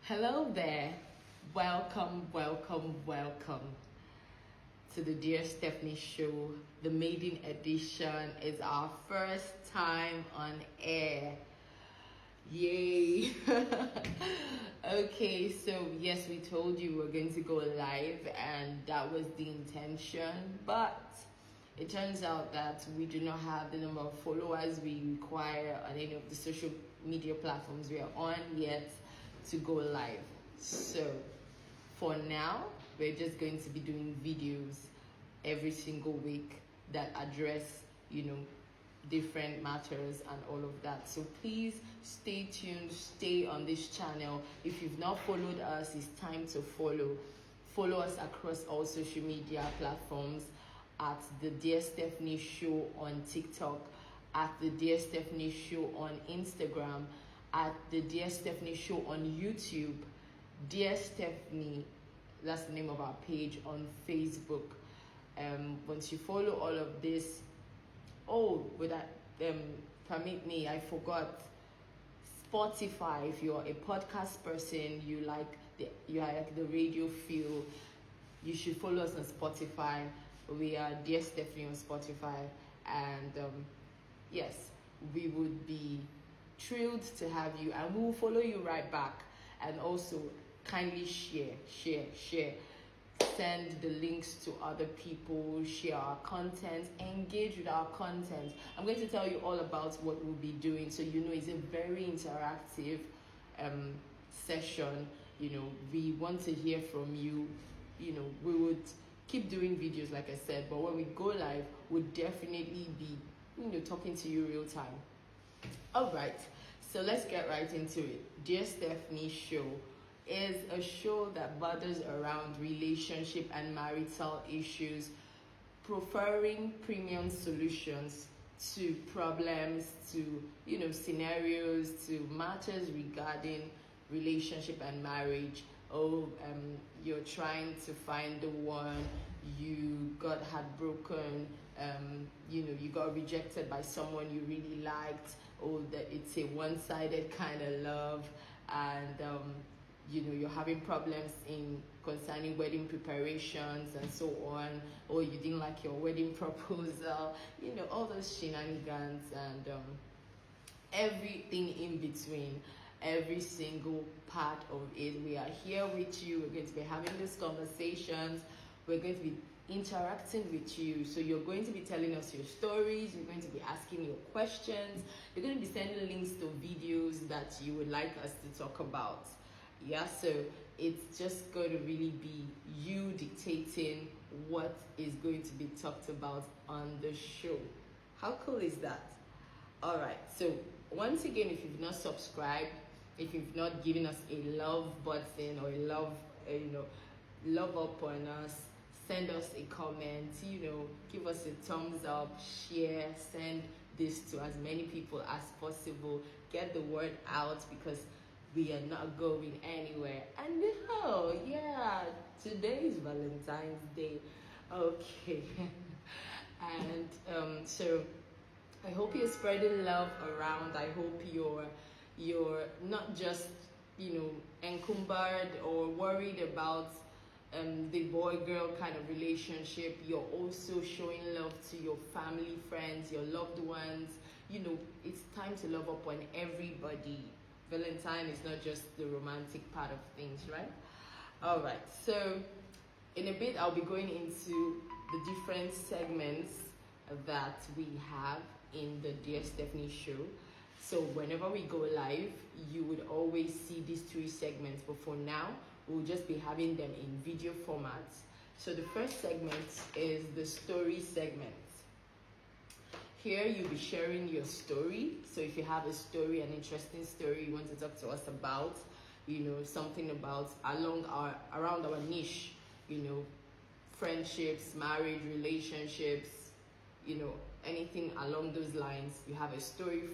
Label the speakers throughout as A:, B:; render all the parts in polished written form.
A: Hello there. Welcome to the Dear Stephanie Show. The maiden edition is our first time on air. Yay. Okay, so yes, we told you we're going to go live, and that was the intention, but it turns out that we do not have the number of followers we require on any of the social media platforms we are on yet to go live. So for now, we're just going to be doing videos every single week that address, different matters and all of that. So please stay tuned, stay on this channel. If you've not followed us, it's time to follow us across all social media platforms at the Dear Stephanie Show on TikTok, at the Dear Stephanie Show on Instagram, at the Dear Stephanie Show on YouTube, Dear Stephanie, that's the name of our page, on Facebook. Once you follow all of this, permit me, I forgot, Spotify. If you're a podcast person, you like the radio feel, you should follow us on Spotify. We are Dear Stephanie on Spotify, and yes, we would be thrilled to have you, and we will follow you right back. And also kindly share, send the links to other people, share our content, engage with our content. I'm going to tell you all about what we'll be doing, so it's a very interactive session. We want to hear from you. We would keep doing videos, like I said, but when we go live, we'll definitely be talking to you real time. All right, so let's get right into it. Dear Stephanie Show is a show that borders around relationship and marital issues, preferring premium solutions to problems, to scenarios, to matters regarding relationship and marriage. You're trying to find the one, you got heartbroken, you got rejected by someone you really liked, that it's a one-sided kind of love, and you're having problems concerning wedding preparations and so on, or you didn't like your wedding proposal, all those shenanigans and everything in between. Every single part of it, we are here with you. We're going to be having these conversations. We're going to be interacting with you. So you're going to be telling us your stories. You're going to be asking your questions. You're going to be sending links to videos that you would like us to talk about. Yeah, so it's just going to really be you dictating what is going to be talked about on the show. How cool is that? All right, so once again, if you've not subscribed, if you've not given us a love button or a love up on us, send us a comment, give us a thumbs up, share, send this to as many people as possible. Get the word out, because we are not going anywhere. And today is Valentine's Day. Okay. And so I hope you're spreading love around. I hope you're not just encumbered or worried about the boy-girl kind of relationship. You're also showing love to your family, friends, your loved ones. It's time to love up on everybody. Valentine is not just the romantic part of things, right? All right, so in a bit I'll be going into the different segments that we have in the Dear Stephanie Show. So whenever we go live, you would always see these 3 segments, but for now we'll just be having them in video formats. So the first segment is the story segment. Here you'll be sharing your story. So if you have a story, an interesting story you want to talk to us about, something about around our niche, friendships, marriage, relationships, anything along those lines, you have a story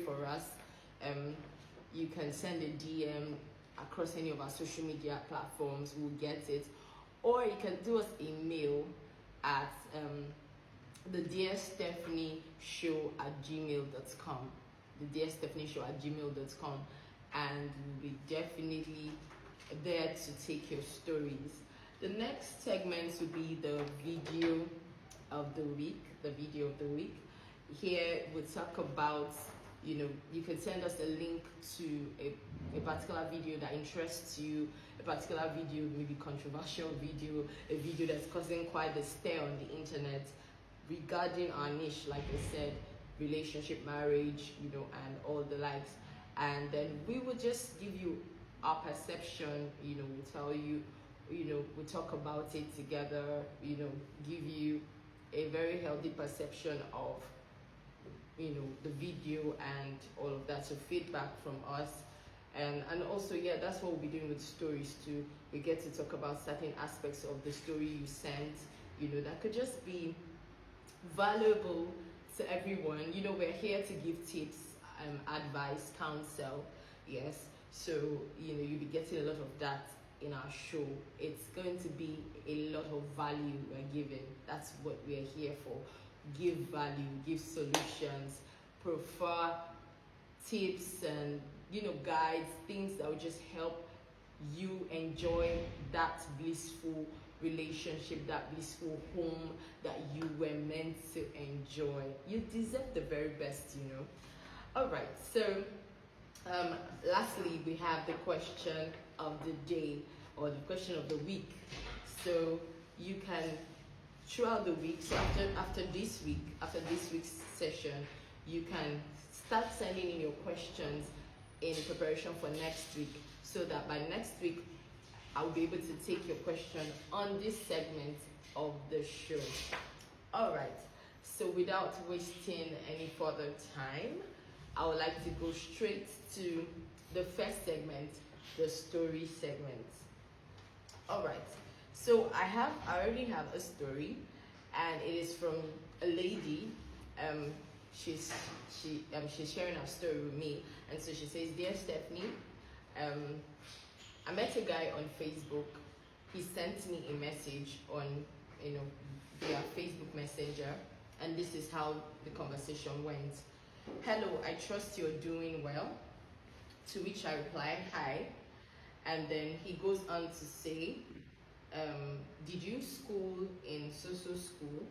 A: for us, you can send a DM across any of our social media platforms. We'll get it, or you can do us a mail at the Dear Stephanie Show at gmail.com. The Dear Stephanie Show at gmail.com. and we'll be definitely there to take your stories. The next segment will be the video of the week. The video of the week. Here we talk about, you can send us a link to a particular video that interests you, a particular video, maybe controversial video, a video that's causing quite a stir on the internet regarding our niche, like I said, relationship, marriage, and all the likes. And then we will just give you our perception, we'll tell you, we'll talk about it together, give you a very healthy perception of, the video and all of that. So feedback from us. And also, that's what we'll be doing with stories too. We get to talk about certain aspects of the story you sent, that could just be valuable to everyone. We're here to give tips, advice, counsel, yes. So, you'll be getting a lot of that in our show. It's going to be a lot of value we're giving. That's what we're here for. Give value, give solutions, prefer tips and, guides, things that will just help you enjoy that blissful relationship, that blissful home that you were meant to enjoy. You deserve the very best, All right, so lastly, we have the question of the day, or the question of the week. So you can, throughout the week, so after this week's session, you can start sending in your questions in preparation for next week, so that by next week I'll be able to take your question on this segment of the show. All right, so without wasting any further time, I would like to go straight to the first segment, the story segment. All right, so I already have a story, and it is from a lady. She's sharing her story with me, and so she says, "Dear Stephanie, I met a guy on Facebook. He sent me a message on, via Facebook Messenger, and this is how the conversation went. Hello, I trust you're doing well." To which I replied, "Hi." And then he goes on to say, "Did you school in so-so school?"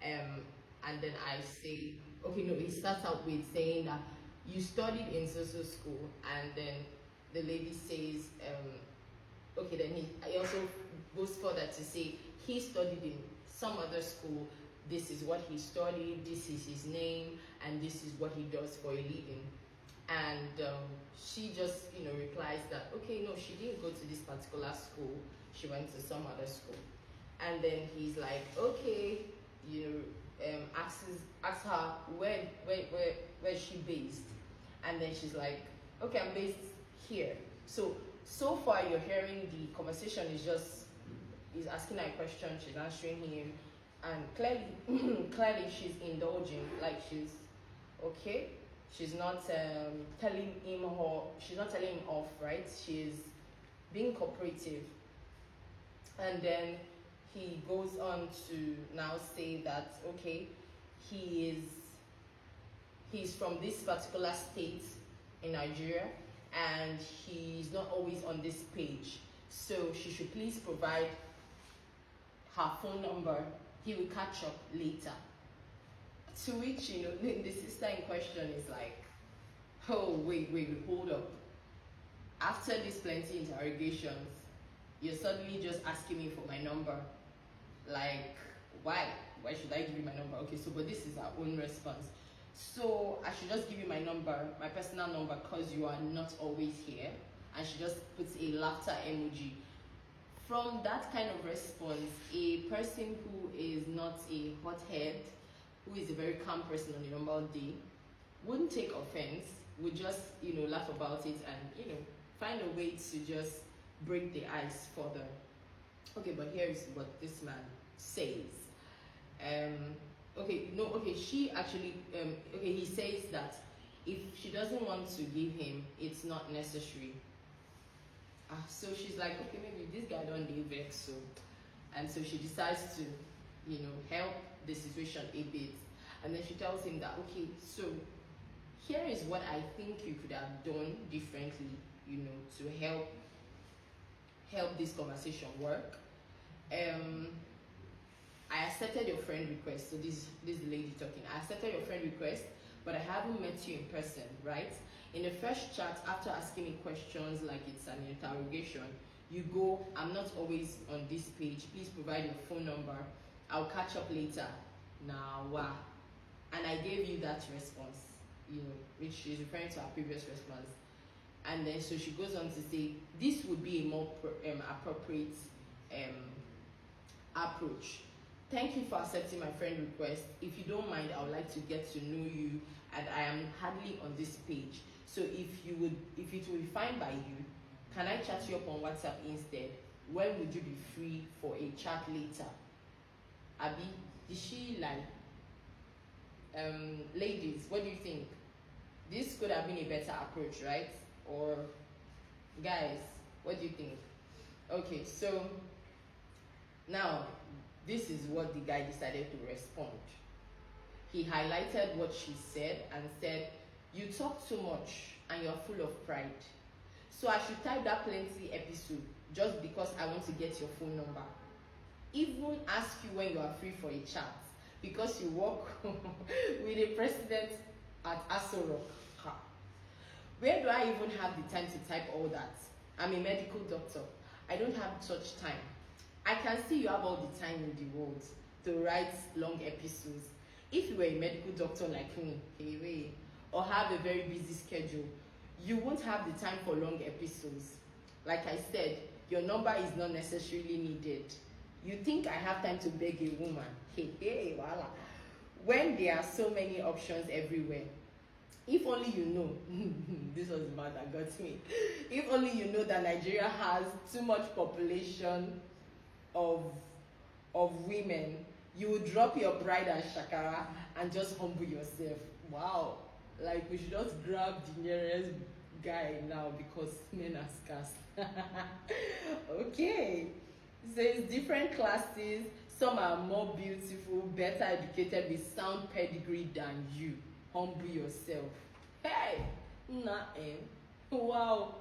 A: And then I say, okay, no, he starts out with saying that you studied in so-so school, and then the lady says, okay, then he also goes further to say he studied in some other school, this is what he studied, this is his name, and this is what he does for a living. And she just, replies that, okay, no, she didn't go to this particular school, she went to some other school. And then he's like, okay, asks her where is she based, and then she's like, okay, I'm based here. So far you're hearing the conversation is asking her a question, she's answering him, and clearly she's indulging, like she's okay. She's not telling him off, right? She's being cooperative. And then he goes on to now say that, okay, he's from this particular state in Nigeria, and he's not always on this page, so she should please provide her phone number. He will catch up later. To which, the sister in question is like, oh, wait, hold up. After these plenty interrogations, you're suddenly just asking me for my number. Like, why? Why should I give you my number? Okay, so, but this is our own response. So, I should just give you my number, my personal number, because you are not always here. And she just puts a laughter emoji. From that kind of response, a person who is not a hothead, who is a very calm person on a normal day, wouldn't take offense, would just, laugh about it and, find a way to just break the ice further. Okay, but here is what this man says. She actually, he says that if she doesn't want to give him, it's not necessary. So she's like, okay, maybe this guy don't leave vex, so. And so she decides to, help the situation a bit. And then she tells him that, okay, so here is what I think you could have done differently, to help this conversation work. I accepted your friend request. So this lady talking. I accepted your friend request, but I haven't met you in person, right? In the first chat, after asking me questions like it's an interrogation, you go, I'm not always on this page. Please provide your phone number. I'll catch up later. Now, wow. And I gave you that response, which is referring to our previous response. And then so she goes on to say, this would be a more appropriate approach. Thank you for accepting my friend request. If you don't mind, I would like to get to know you, and I am hardly on this page. So if it will be fine by you, can I chat you up on WhatsApp instead? When would you be free for a chat later? Abby, is she like, ladies, what do you think? This could have been a better approach, right? Or guys, what do you think? Okay, so now this is what the guy decided to respond. He highlighted what she said and said, you talk too much and you're full of pride. So I should type that plenty episode just because I want to get your phone number. Even ask you when you are free for a chat because you work with a president at Aso Rock. Where do I even have the time to type all that? I'm a medical doctor. I don't have such time. I can see you have all the time in the world to write long episodes. If you were a medical doctor like me, or have a very busy schedule, you won't have the time for long episodes. Like I said, your number is not necessarily needed. You think I have time to beg a woman? Voila. When there are so many options everywhere. If only you know, this was the man that got me. If only you know that Nigeria has too much population of women, you would drop your pride and shakara and just humble yourself. Wow. Like we should just grab the nearest guy now because men are scarce. Okay. So it's different classes. Some are more beautiful, better educated with sound pedigree than you. Humble yourself. Hey! Wow.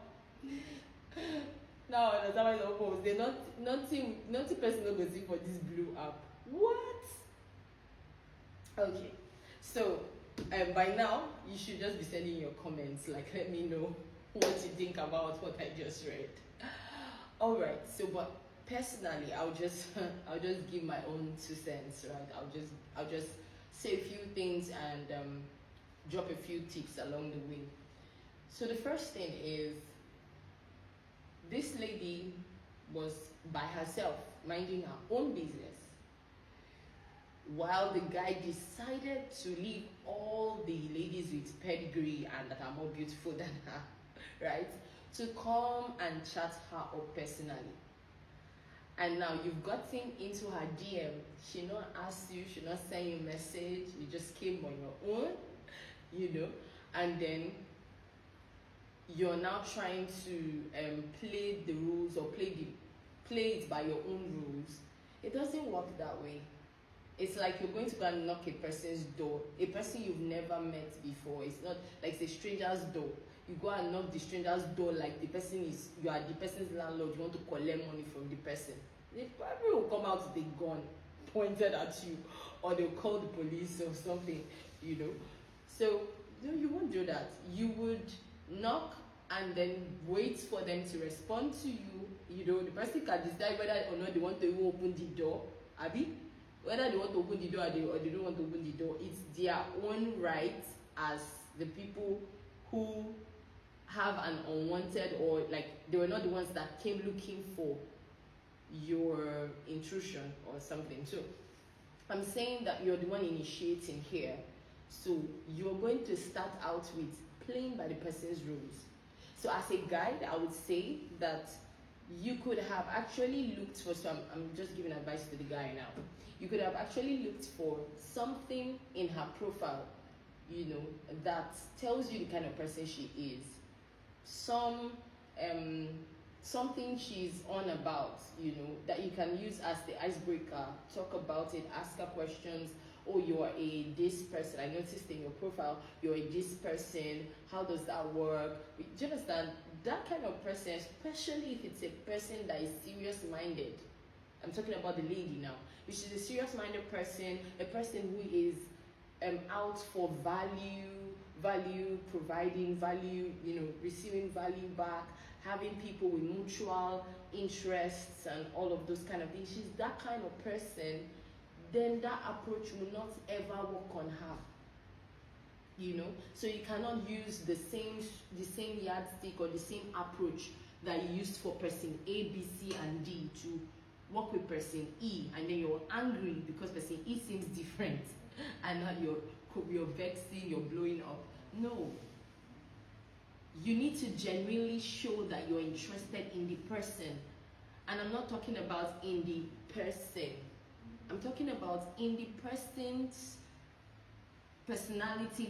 A: Now that's how I suppose. They're nothing personal go see for this blue app. What? Okay. So by now you should just be sending your comments. Like let me know what you think about what I just read. Alright, so but personally I'll just give my own 2 cents, right? I'll just say a few things and drop a few tips along the way. So the first thing is, this lady was by herself minding her own business while the guy decided to leave all the ladies with pedigree and that are more beautiful than her, right, to come and chat her up personally. And now you've gotten into her DM. She not asked you, she not send you a message, you just came on your own, and then you're now trying to play the rules or play it by your own rules. It doesn't work that way. It's like you're going to go and knock a person's door, a person you've never met before. It's not like it's a stranger's door. You go and knock the stranger's door like you are the person's landlord, you want to collect money from the person. They probably will come out with a gun pointed at you, or they'll call the police or something, So you won't do that. You would knock and then wait for them to respond to you. The person can decide whether or not they want to even open the door. Whether they want to open the door or they don't want to open the door, it's their own right as the people who have an unwanted, or like they were not the ones that came looking for your intrusion or something. So I'm saying that you're the one initiating here. So you're going to start out with playing by the person's rules. So as a guide, I would say that you could have actually looked for I'm just giving advice to the guy now. You could have actually looked for something in her profile, that tells you the kind of person she is. Something she's on about, that you can use as the icebreaker, talk about it, ask her questions, oh, you're a this person. I noticed in your profile you're a this person. How does that work? Do you understand? That kind of person, especially if it's a person that is serious minded. I'm talking about the lady now. If she's a serious minded person, a person who is out for value, providing value, receiving value back, having people with mutual interests and all of those kind of things. She's that kind of person, then that approach will not ever work on her. So you cannot use the same yardstick or the same approach that you used for person A, B, C, and D to work with person E, and then you're angry because person E seems different, and now you're vexing, you're blowing up. No. You need to genuinely show that you're interested in the person. And I'm not talking about in the person. I'm talking about in the person's personality,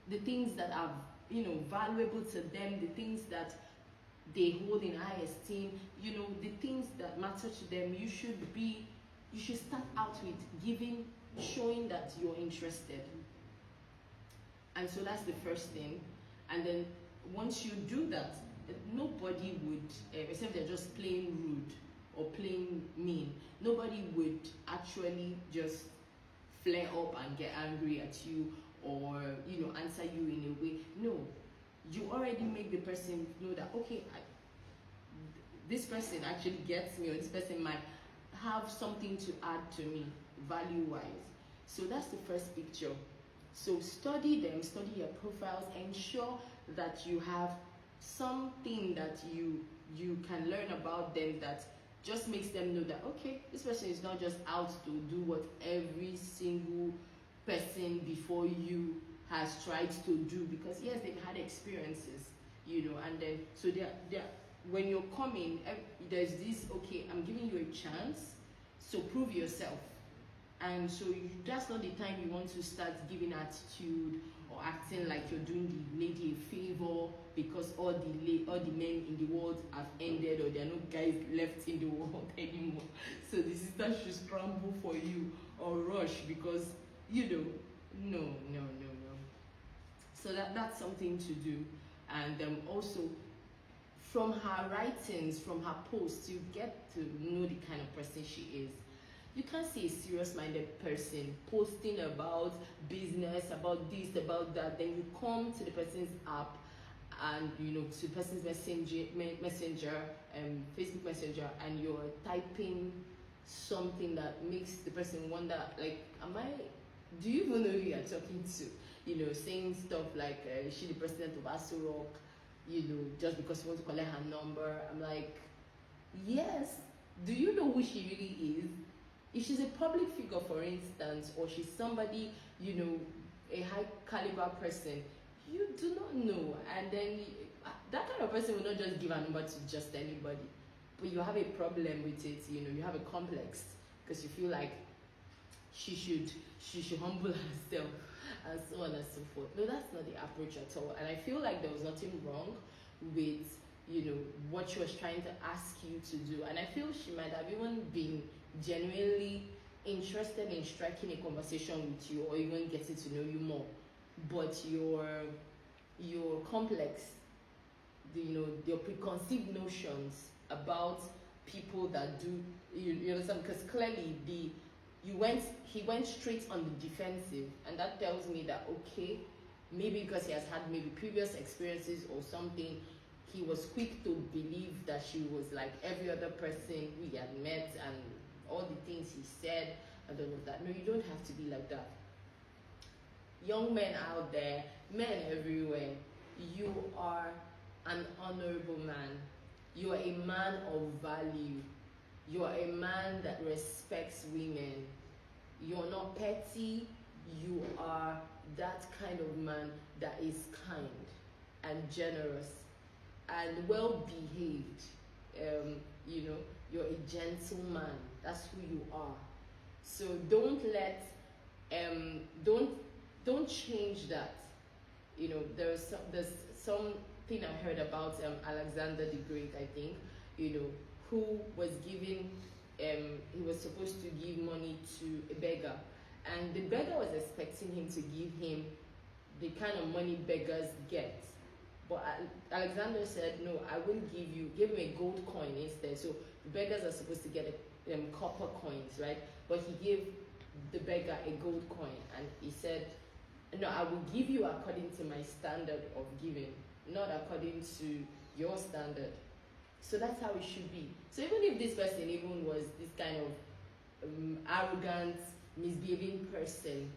A: the things that are, valuable to them, the things that they hold in high esteem, the things that matter to them. You should start out with showing that you're interested. And so that's the first thing. And then once you do that, nobody would, except they're just plain rude or plain mean, nobody would actually just flare up and get angry at you or, answer you in a way. No, you already make the person know that, okay, this person actually gets me, or this person might have something to add to me value-wise. So that's the first picture. So study them, study your profiles, ensure that you have something that you can learn about them that just makes them know that, okay, this person is not just out to do what every single person before you has tried to do, because yes, they've had experiences, and then so they're when you're coming, there's this, okay, I'm giving you a chance, so prove yourself. And so that's not the time you want to start giving attitude or acting like you're doing the lady a favor because all the men in the world have ended, or there are no guys left in the world anymore. So the sister should scramble for you or rush because, no. So that's something to do. And also, from her writings, from her posts, you get to know the kind of person she is. You can't see a serious-minded person posting about business, about this, about that. Then you come to the person's app and, to the person's messenger, Facebook Messenger, and you're typing something that makes the person wonder, like, do you even know who you're talking to? Saying stuff like, is she the president of Asurok? Just because you want to collect her number. I'm like, yes. Do you know who she really is? If she's a public figure, for instance, or she's somebody, a high caliber person, you do not know. And then that kind of person will not just give a number to just anybody. But you have a problem with it, you have a complex because you feel like she should humble herself and so on and so forth. No, that's not the approach at all. And I feel like there was nothing wrong with, what she was trying to ask you to do. And I feel she might have even been genuinely interested in striking a conversation with you or even getting to know you more. But your complex, your preconceived notions about people that do, you understand? Because clearly he went straight on the defensive, and that tells me that, okay, maybe because he has had maybe previous experiences or something, he was quick to believe that she was like every other person we had met and all the things he said and all of that. No, you don't have to be like that. Young men out there, men everywhere, you are an honorable man. You are a man of value. You are a man that respects women. You're not petty. You are that kind of man that is kind and generous and well behaved. You're a gentleman. That's who you are. So don't don't change that. There's something I heard about Alexander the Great, I think, who was giving he was supposed to give money to a beggar, and the beggar was expecting him to give him the kind of money beggars get. But Alexander said, no, I will give him a gold coin instead. So the beggars are supposed to get copper coins, right? But he gave the beggar a gold coin, and he said, no, I will give you according to my standard of giving, not according to your standard. So that's how it should be. So even if this person even was this kind of arrogant, misbehaving person,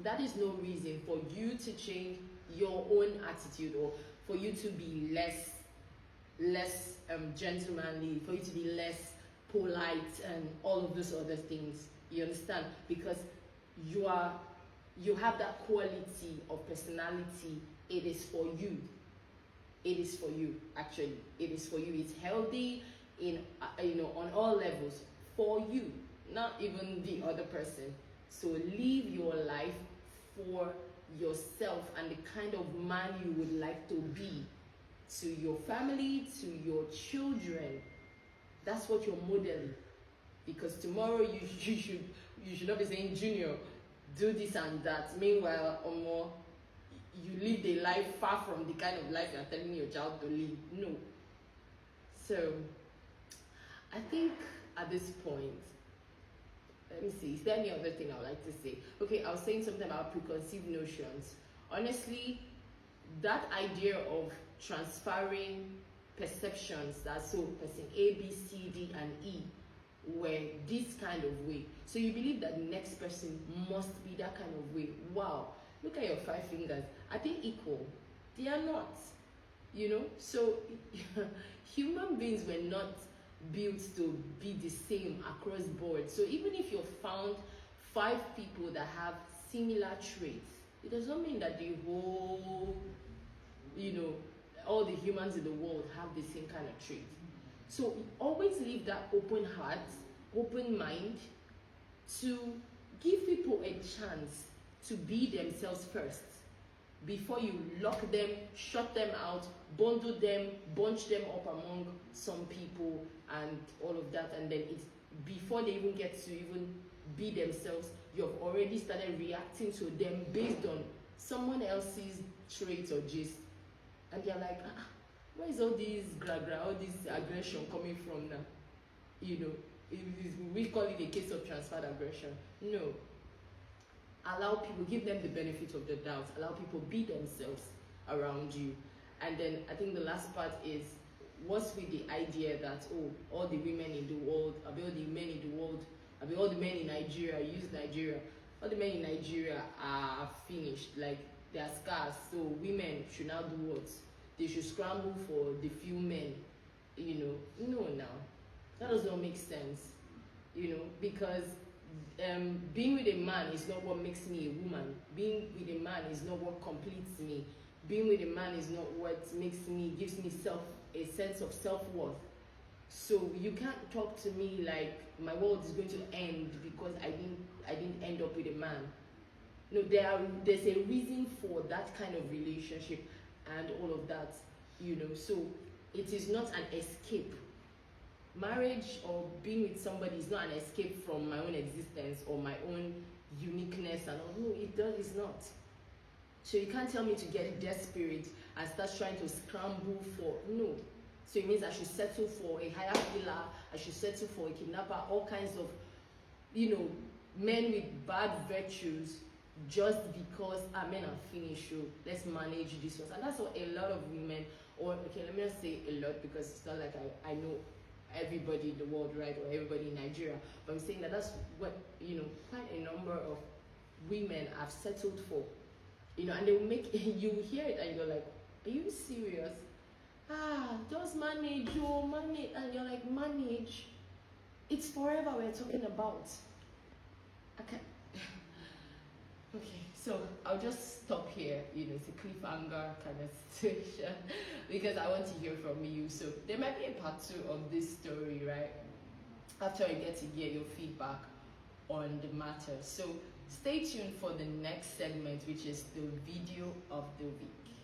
A: that is no reason for you to change your own attitude, or for you to be less gentlemanly, for you to be less polite, and all of those other things. You understand? Because you have that quality of personality. It is for you. It is for you, actually. It is for you. It's healthy in on all levels, for you, not even the other person. So live your life for yourself and the kind of man you would like to be to your family, to your children. That's what you're modeling. Because tomorrow you should not be saying, Junior, do this and that. Meanwhile, you live a life far from the kind of life you're telling your child to live. No. So I think at this point, let me see, is there any other thing I would like to say? Okay, I was saying something about preconceived notions. Honestly, that idea of transferring perceptions that so person A, B, C, D, and E were this kind of way. So you believe that the next person must be that kind of way. Wow, look at your 5 fingers. Are they equal? They are not. So human beings were not built to be the same across board. So even if you've found 5 people that have similar traits, it does not mean that the whole, all the humans in the world have the same kind of traits. So always leave that open heart, open mind, to give people a chance to be themselves first, before you lock them, shut them out, bundle them, bunch them up among some people and all of that, and then it's before they even get to even be themselves, you've already started reacting to them based on someone else's traits or gist, and they're like, where is all this all this aggression coming from now? We call it a case of transferred aggression. No. Allow people, give them the benefit of the doubt, allow people be themselves around you. And then I think the last part is, what's with the idea that, all the women in the world, all the men in the world, all the men in Nigeria, use Nigeria, all the men in Nigeria are finished, like they are scarce, so women should now do what? They should scramble for the few men, No, now, that does not make sense, because being with a man is not what makes me a woman. Being with a man is not what completes me. Being with a man is not what gives me a sense of self-worth. So you can't talk to me like my world is going to end because I didn't end up with a man. No, there's a reason for that kind of relationship and all of that, So it is not an escape. Marriage or being with somebody is not an escape from my own existence or my own uniqueness and all. No, it's not. So you can't tell me to get desperate and start trying to scramble for, no. So it means I should settle for a higher killer, I should settle for a kidnapper, all kinds of, men with bad virtues, just because men are finished, so let's manage this one. And that's what a lot of women, or okay, let me not say a lot because it's not like I know everybody in the world, right, or everybody in Nigeria, but I'm saying that that's what quite a number of women have settled for, and they will make you hear it and you're like, are you serious? Just manage, manage, and you're like, manage? It's forever we're talking about. Okay. Okay, so I'll just stop here. It's a cliffhanger kind of situation because I want to hear from you. So there might be a part 2 of this story, right? After I get to hear your feedback on the matter. So stay tuned for the next segment, which is the video of the week.